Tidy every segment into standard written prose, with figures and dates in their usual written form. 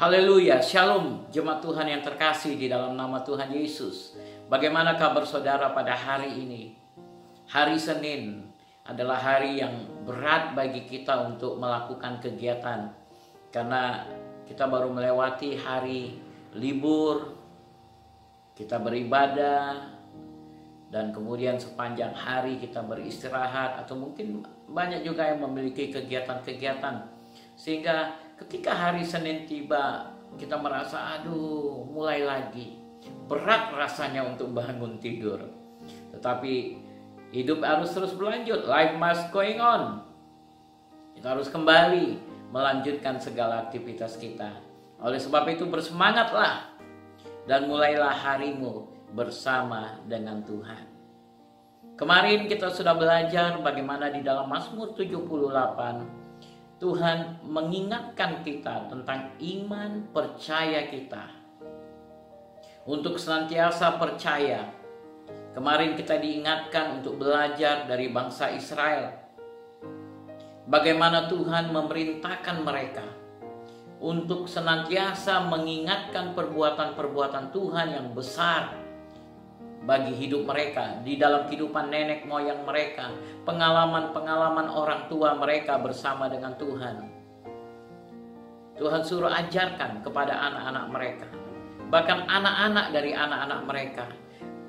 Haleluya, shalom jemaat Tuhan yang terkasih di dalam nama Tuhan Yesus. Bagaimana kabar saudara pada hari ini? Hari Senin adalah hari yang berat bagi kita untuk melakukan kegiatan. Karena kita baru melewati hari libur, kita beribadah, dan kemudian sepanjang hari kita beristirahat. Atau mungkin banyak juga yang memiliki kegiatan-kegiatan. Sehingga ketika hari Senin tiba, kita merasa aduh mulai lagi. Berat rasanya untuk bangun tidur. Tetapi hidup harus terus berlanjut. Life must going on. Kita harus kembali melanjutkan segala aktivitas kita. Oleh sebab itu bersemangatlah. Dan mulailah harimu bersama dengan Tuhan. Kemarin kita sudah belajar bagaimana di dalam Mazmur 78 Tuhan mengingatkan kita tentang iman percaya kita. Untuk senantiasa percaya. Kemarin kita diingatkan untuk belajar dari bangsa Israel. Bagaimana Tuhan memerintahkan mereka untuk senantiasa mengingatkan perbuatan-perbuatan Tuhan yang besar bagi hidup mereka, di dalam kehidupan nenek moyang mereka, pengalaman-pengalaman orang tua mereka bersama dengan Tuhan. Tuhan suruh ajarkan kepada anak-anak mereka, bahkan anak-anak dari anak-anak mereka.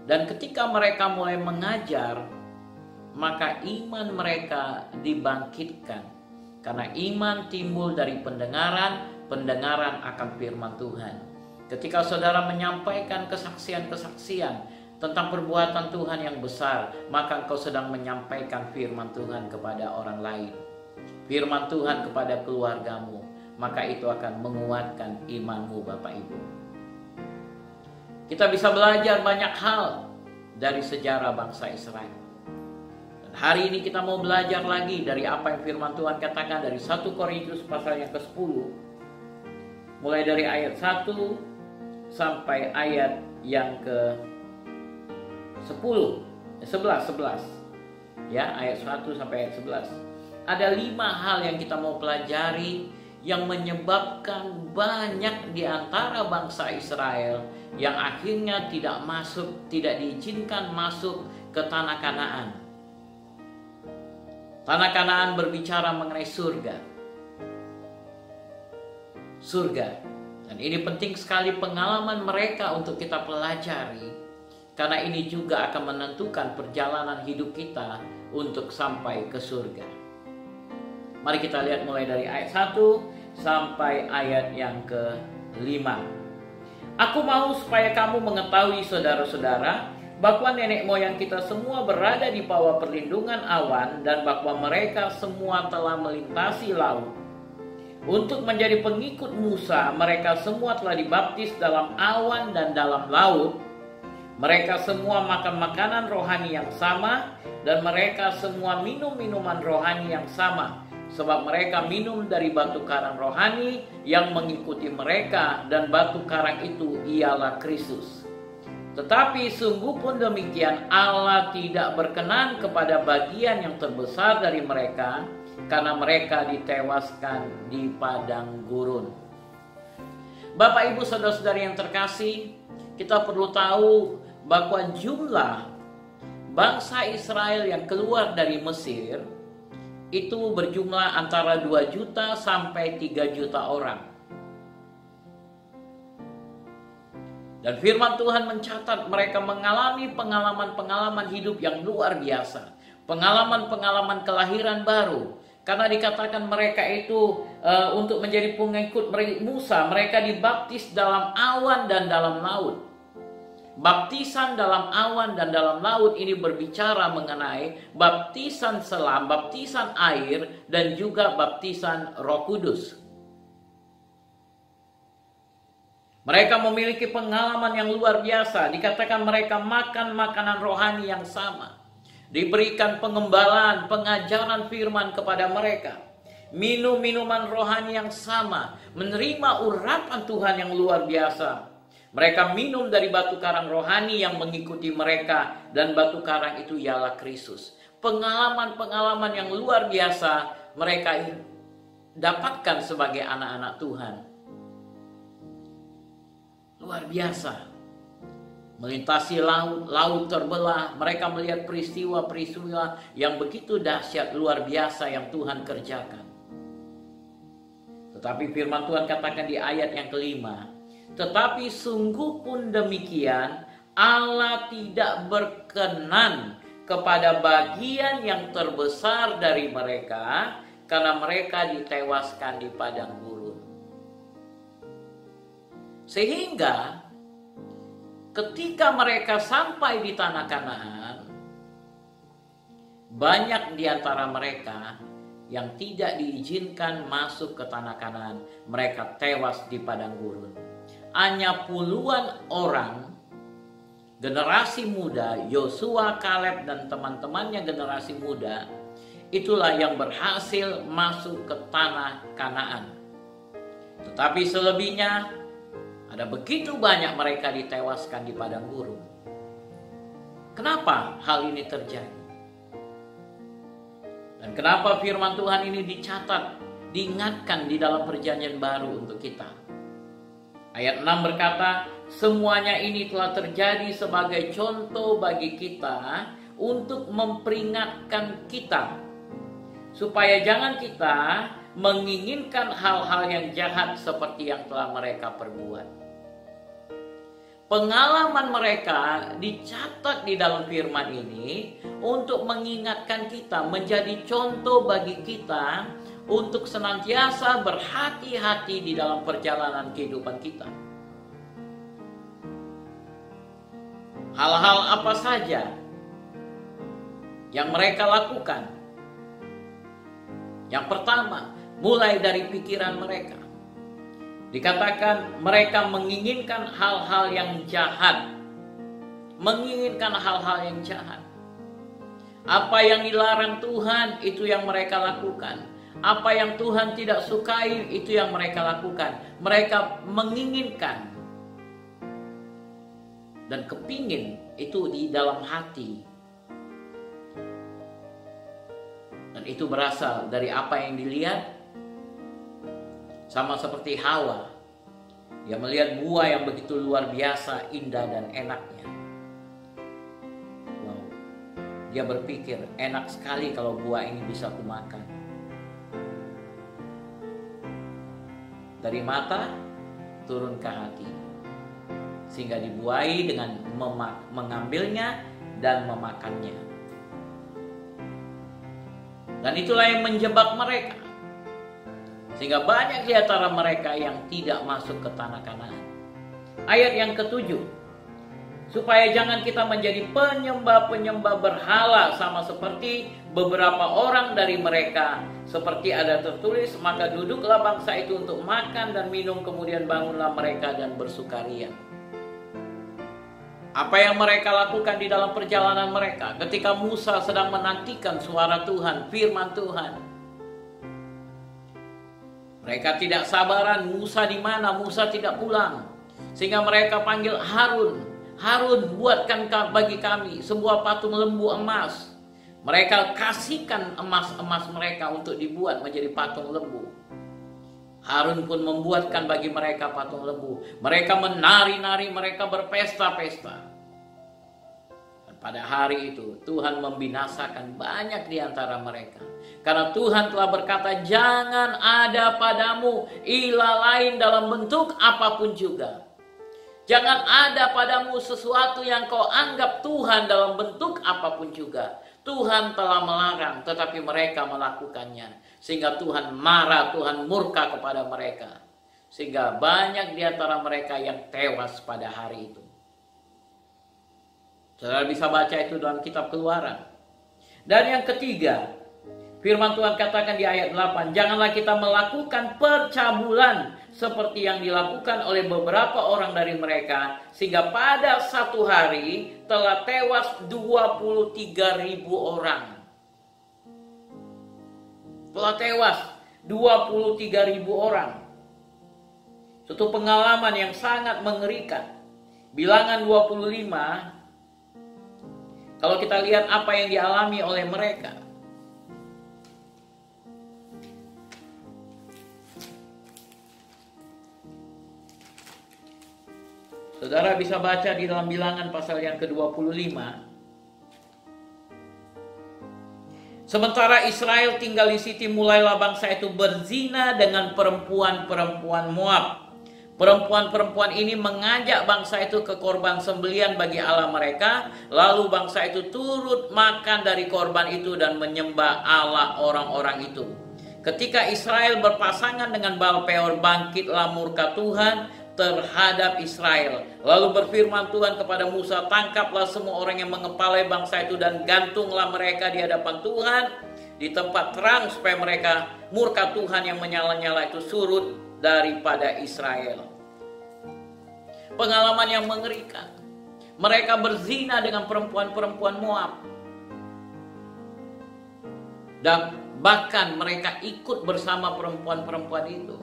Dan ketika mereka mulai mengajar, maka iman mereka dibangkitkan. Karena iman timbul dari pendengaran, pendengaran akan firman Tuhan. Ketika saudara menyampaikan kesaksian-kesaksian tentang perbuatan Tuhan yang besar, maka engkau sedang menyampaikan firman Tuhan kepada orang lain. Firman Tuhan kepada keluargamu, maka itu akan menguatkan imanmu Bapak Ibu. Kita bisa belajar banyak hal dari sejarah bangsa Israel. Dan hari ini kita mau belajar lagi dari apa yang firman Tuhan katakan dari 1 Korintus pasal yang ke-10. Mulai dari ayat 1 sampai ayat yang ke 11. Ya, ayat 1 sampai ayat 11. Ada 5 hal yang kita mau pelajari yang menyebabkan banyak di antara bangsa Israel yang akhirnya tidak diizinkan masuk ke tanah Kanaan. Tanah Kanaan berbicara mengenai surga. Surga. Dan ini penting sekali pengalaman mereka untuk kita pelajari. Karena ini juga akan menentukan perjalanan hidup kita untuk sampai ke surga. Mari kita lihat mulai dari ayat 1 sampai ayat yang ke-5. Aku mau supaya kamu mengetahui saudara-saudara, bahwa nenek moyang kita semua berada di bawah perlindungan awan, dan bahwa mereka semua telah melintasi laut. Untuk menjadi pengikut Musa, mereka semua telah dibaptis dalam awan dan dalam laut. Mereka semua makan makanan rohani yang sama, dan mereka semua minum minuman rohani yang sama. Sebab mereka minum dari batu karang rohani yang mengikuti mereka, dan batu karang itu ialah Kristus. Tetapi sungguh pun demikian, Allah tidak berkenan kepada bagian yang terbesar dari mereka, karena mereka ditewaskan di padang gurun. Bapak Ibu saudara-saudari yang terkasih, kita perlu tahu bahwa jumlah bangsa Israel yang keluar dari Mesir itu berjumlah antara 2 juta sampai 3 juta orang. Dan firman Tuhan mencatat mereka mengalami pengalaman-pengalaman hidup yang luar biasa. Pengalaman-pengalaman kelahiran baru. Karena dikatakan mereka itu untuk menjadi pengikut Musa, mereka dibaptis dalam awan dan dalam laut. Baptisan dalam awan dan dalam laut ini berbicara mengenai baptisan selam, baptisan air, dan juga baptisan Roh Kudus. Mereka memiliki pengalaman yang luar biasa. Dikatakan mereka makan makanan rohani yang sama. Diberikan pengembalaan, pengajaran firman kepada mereka. Minum minuman rohani yang sama. Menerima urapan Tuhan yang luar biasa. Mereka minum dari batu karang rohani yang mengikuti mereka, dan batu karang itu ialah Kristus. Pengalaman-pengalaman yang luar biasa mereka dapatkan sebagai anak-anak Tuhan. luar biasa. Melintasi laut, laut terbelah, mereka melihat peristiwa-peristiwa yang begitu dahsyat, luar biasa yang Tuhan kerjakan. Tetapi firman Tuhan katakan di ayat yang kelima, tetapi sungguh pun demikian, Allah tidak berkenan kepada bagian yang terbesar dari mereka, karena mereka ditewaskan di padang gurun. Sehingga ketika mereka sampai di tanah Kanaan, banyak di antara mereka yang tidak diizinkan masuk ke tanah Kanaan. Mereka tewas di padang gurun. Hanya puluhan orang, generasi muda, Yosua, Kaleb, dan teman-temannya generasi muda, itulah yang berhasil masuk ke tanah Kanaan. Tetapi selebihnya, ada begitu banyak mereka ditewaskan di padang gurun. Kenapa hal ini terjadi? Dan kenapa firman Tuhan ini dicatat, diingatkan di dalam perjanjian baru untuk kita? Ayat 6 berkata, semuanya ini telah terjadi sebagai contoh bagi kita untuk memperingatkan kita, supaya jangan kita menginginkan hal-hal yang jahat seperti yang telah mereka perbuat. Pengalaman mereka dicatat di dalam firman ini untuk mengingatkan kita, menjadi contoh bagi kita untuk senantiasa berhati-hati di dalam perjalanan kehidupan kita. Hal-hal apa saja yang mereka lakukan? Yang pertama, mulai dari pikiran mereka. Dikatakan mereka menginginkan hal-hal yang jahat. Menginginkan hal-hal yang jahat. Apa yang dilarang Tuhan, itu yang mereka lakukan. Apa yang Tuhan tidak sukai, itu yang mereka lakukan. Mereka menginginkan. Dan kepingin itu di dalam hati. Dan itu berasal dari apa yang dilihat. Sama seperti Hawa, dia melihat buah yang begitu luar biasa, indah dan enaknya. Wow. Dia berpikir, enak sekali kalau buah ini bisa kumakan. Dari mata turun ke hati, sehingga dibuahi dengan mengambilnya dan memakannya. Dan itulah yang menjebak mereka. Sehingga banyak di antara mereka yang tidak masuk ke tanah Kanaan. Ayat yang ke-7. Supaya jangan kita menjadi penyembah-penyembah berhala sama seperti beberapa orang dari mereka. Seperti ada tertulis, maka duduklah bangsa itu untuk makan dan minum, kemudian bangunlah mereka dan bersukaria. Apa yang mereka lakukan di dalam perjalanan mereka ketika Musa sedang menantikan suara Tuhan, firman Tuhan. Mereka tidak sabaran, Musa di mana? Musa tidak pulang. Sehingga mereka panggil Harun. Harun, buatkan bagi kami sebuah patung lembu emas. Mereka kasihkan emas-emas mereka untuk dibuat menjadi patung lembu. Harun pun membuatkan bagi mereka patung lembu. Mereka menari-nari, mereka berpesta-pesta. Dan pada hari itu Tuhan membinasakan banyak di antara mereka. Karena Tuhan telah berkata, jangan ada padamu ilah lain dalam bentuk apapun juga. Jangan ada padamu sesuatu yang kau anggap Tuhan dalam bentuk apapun juga. Tuhan telah melarang, tetapi mereka melakukannya. Sehingga Tuhan marah, Tuhan murka kepada mereka. Sehingga banyak di antara mereka yang tewas pada hari itu. Saudara bisa baca itu dalam kitab Keluaran. Dan yang ketiga, firman Tuhan katakan di ayat 8, janganlah kita melakukan percabulan seperti yang dilakukan oleh beberapa orang dari mereka, sehingga pada satu hari telah tewas 23.000 orang. Telah tewas 23.000 orang. Suatu pengalaman yang sangat mengerikan. Bilangan 25, kalau kita lihat apa yang dialami oleh mereka. Saudara bisa baca di dalam Bilangan pasal yang ke-25. Sementara Israel tinggal di situ, mulailah bangsa itu berzina dengan perempuan-perempuan Moab. Perempuan-perempuan ini mengajak bangsa itu ke korban sembelian bagi Allah mereka. Lalu bangsa itu turut makan dari korban itu dan menyembah Allah orang-orang itu. Ketika Israel berpasangan dengan Baal Peor, bangkitlah murka Tuhan terhadap Israel. Lalu berfirman Tuhan kepada Musa, tangkaplah semua orang yang mengepalai bangsa itu dan gantunglah mereka di hadapan Tuhan di tempat terang, supaya mereka murka Tuhan yang menyala-nyala itu surut daripada Israel. Pengalaman yang mengerikan. Mereka berzina dengan perempuan-perempuan Moab. Dan bahkan mereka ikut bersama perempuan-perempuan itu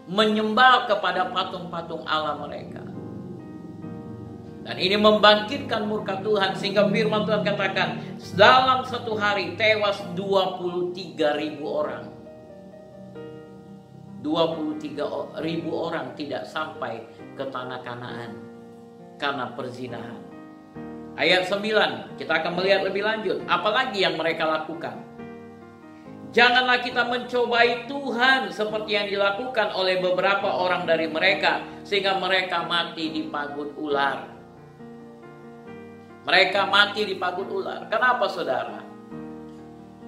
menyembah kepada patung-patung Allah mereka. Dan ini membangkitkan murka Tuhan, sehingga firman Tuhan katakan, dalam satu hari tewas 23.000 orang. 23.000 orang tidak sampai ke tanah Kanaan karena perzinahan. Ayat 9, kita akan melihat lebih lanjut, apalagi yang mereka lakukan. Janganlah kita mencobai Tuhan seperti yang dilakukan oleh beberapa orang dari mereka, sehingga mereka mati di pagut ular. Mereka mati di pagut ular. Kenapa, saudara?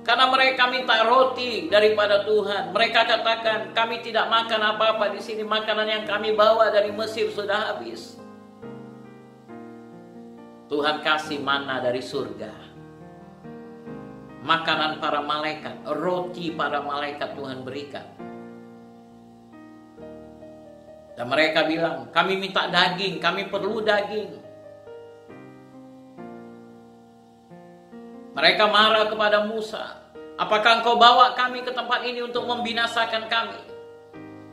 Karena mereka minta roti daripada Tuhan. Mereka katakan, kami tidak makan apa-apa di sini. Makanan yang kami bawa dari Mesir sudah habis. Tuhan kasih manna dari surga. Makanan para malaikat, roti para malaikat Tuhan berikan. Dan mereka bilang, kami minta daging, kami perlu daging. Mereka marah kepada Musa. Apakah engkau bawa kami ke tempat ini untuk membinasakan kami?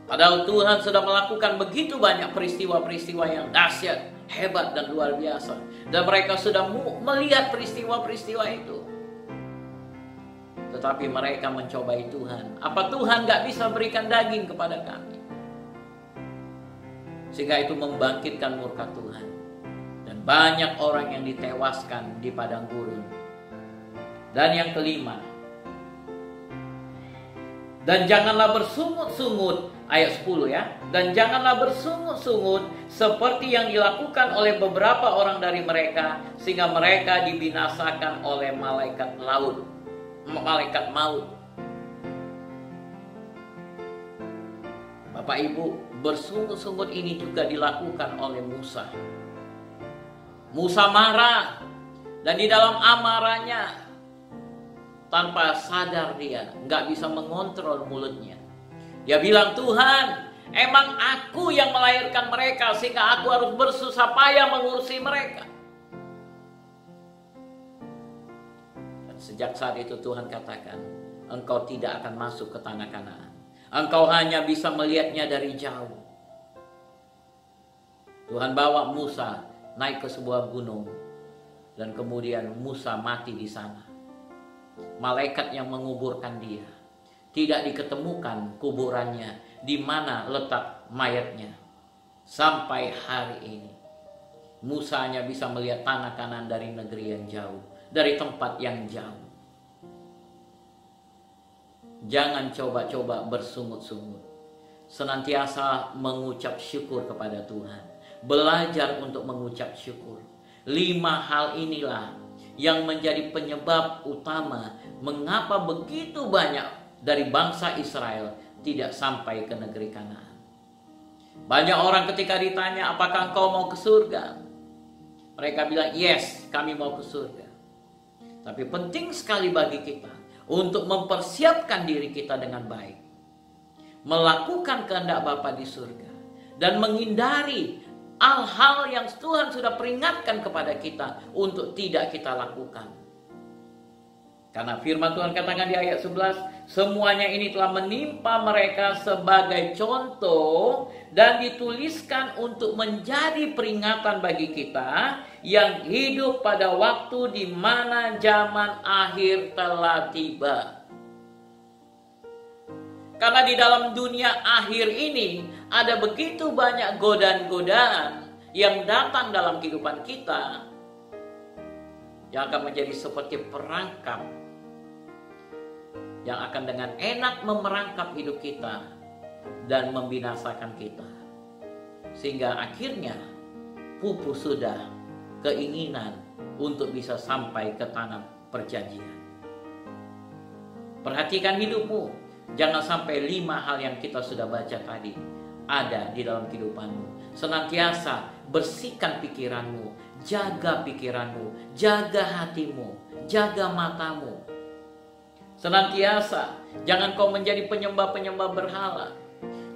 Padahal Tuhan sudah melakukan begitu banyak peristiwa-peristiwa yang dahsyat, hebat dan luar biasa. Dan mereka sudah melihat peristiwa-peristiwa itu. Tetapi mereka mencobai Tuhan. Apa Tuhan gak bisa berikan daging kepada kami? Sehingga itu membangkitkan murka Tuhan. Dan banyak orang yang ditewaskan di padang gurun. Dan yang kelima, dan janganlah bersungut-sungut, ayat 10 ya. Dan janganlah bersungut-sungut seperti yang dilakukan oleh beberapa orang dari mereka, sehingga mereka dibinasakan oleh malaikat laut, malaikat maut. Bapak Ibu, bersungut-sungut ini juga dilakukan oleh Musa. Musa marah, dan di dalam amarahnya tanpa sadar dia nggak bisa mengontrol mulutnya. Dia bilang, Tuhan, emang aku yang melahirkan mereka sehingga aku harus bersusah payah mengurusi mereka. Dan sejak saat itu Tuhan katakan, engkau tidak akan masuk ke tanah Kanaan. Engkau hanya bisa melihatnya dari jauh. Tuhan bawa Musa naik ke sebuah gunung, dan kemudian Musa mati di sana. Malaikat yang menguburkan dia, tidak diketemukan kuburannya, di mana letak mayatnya. Sampai hari ini Musa hanya bisa melihat tanah Kanaan dari negeri yang jauh, dari tempat yang jauh. Jangan coba-coba bersungut-sungut. Senantiasa mengucap syukur kepada Tuhan. Belajar untuk mengucap syukur. 5 hal inilah yang menjadi penyebab utama mengapa begitu banyak dari bangsa Israel tidak sampai ke negeri Kanaan. Banyak orang ketika ditanya, apakah engkau mau ke surga? Mereka bilang, yes, kami mau ke surga. Tapi penting sekali bagi kita untuk mempersiapkan diri kita dengan baik, melakukan kehendak Bapa di surga, dan menghindari hal-hal yang Tuhan sudah peringatkan kepada kita untuk tidak kita lakukan. Karena firman Tuhan katakan di ayat 11, semuanya ini telah menimpa mereka sebagai contoh dan dituliskan untuk menjadi peringatan bagi kita yang hidup pada waktu di mana zaman akhir telah tiba. Karena di dalam dunia akhir ini ada begitu banyak godaan-godaan yang datang dalam kehidupan kita, yang akan menjadi seperti perangkap yang akan dengan enak memerangkap hidup kita dan membinasakan kita. Sehingga akhirnya pupus sudah keinginan untuk bisa sampai ke tanah perjanjian. Perhatikan hidupmu, jangan sampai 5 hal yang kita sudah baca tadi ada di dalam kehidupanmu. Senantiasa bersihkan pikiranmu, jaga pikiranmu, jaga hatimu, jaga matamu. Senantiasa jangan kau menjadi penyembah-penyembah berhala.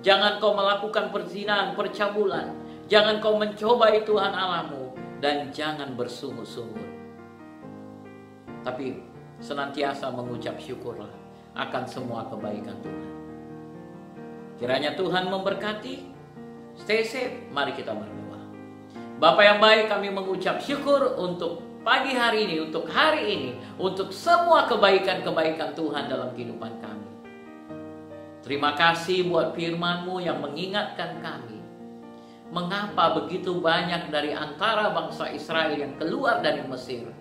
Jangan kau melakukan perzinahan, percabulan. Jangan kau mencobai Tuhan Allahmu, dan jangan bersungut-sungut. Tapi senantiasa mengucap syukurlah akan semua kebaikan Tuhan. Kiranya Tuhan memberkati. Stay safe, mari kita berdoa. Bapa yang baik, kami mengucap syukur untuk pagi hari ini, untuk hari ini, untuk semua kebaikan-kebaikan Tuhan dalam kehidupan kami. Terima kasih buat firman-Mu yang mengingatkan kami. Mengapa begitu banyak dari antara bangsa Israel yang keluar dari Mesir,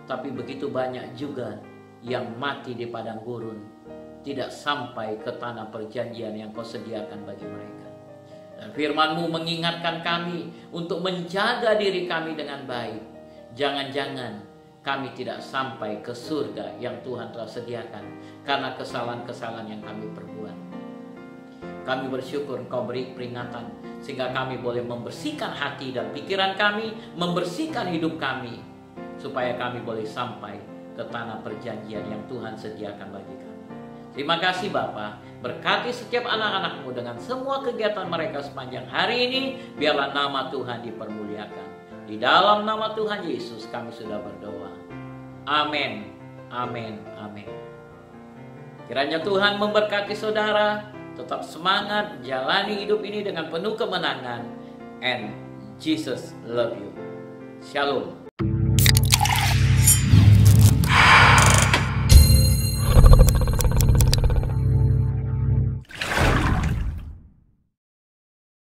tapi begitu banyak juga yang mati di padang gurun, tidak sampai ke tanah perjanjian yang Kau sediakan bagi mereka. Dan firman-Mu mengingatkan kami untuk menjaga diri kami dengan baik. Jangan-jangan kami tidak sampai ke surga yang Tuhan telah sediakan karena kesalahan-kesalahan yang kami perbuat. Kami bersyukur Engkau beri peringatan sehingga kami boleh membersihkan hati dan pikiran kami, membersihkan hidup kami, supaya kami boleh sampai ke tanah perjanjian yang Tuhan sediakan bagi kami. Terima kasih Bapa, berkati setiap anak-anak-Mu dengan semua kegiatan mereka sepanjang hari ini, biarlah nama Tuhan dipermuliakan. Di dalam nama Tuhan Yesus kami sudah berdoa. Amin, amin, amin. Kiranya Tuhan memberkati saudara, tetap semangat jalani hidup ini dengan penuh kemenangan. And Jesus love you. Shalom.